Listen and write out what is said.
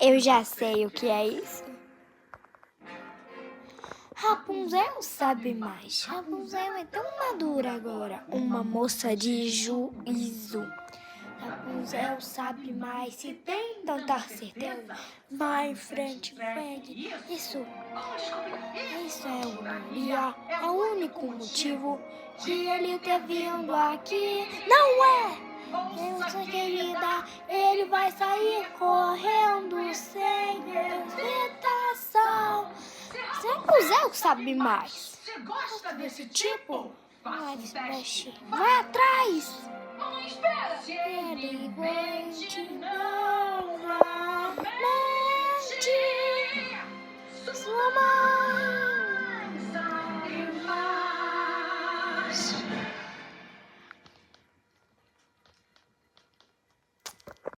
Eu já sei o que é isso. Rapunzel sabe mais. Rapunzel é tão madura agora. Uma moça de juízo. Rapunzel sabe mais. Se tem tanta certeza, vai em frente, pegue. Isso é utopia. É o único motivo que ele tá vindo aqui. Não é! Eu sou querida, ele vai sair correndo sem hesitação. Rapunzel sabe mais. Você gosta desse Tipo, Faça um vai teste. vai atrás. Mamãe, espera. Se Ele mente novamente. novamente. Sua mãe.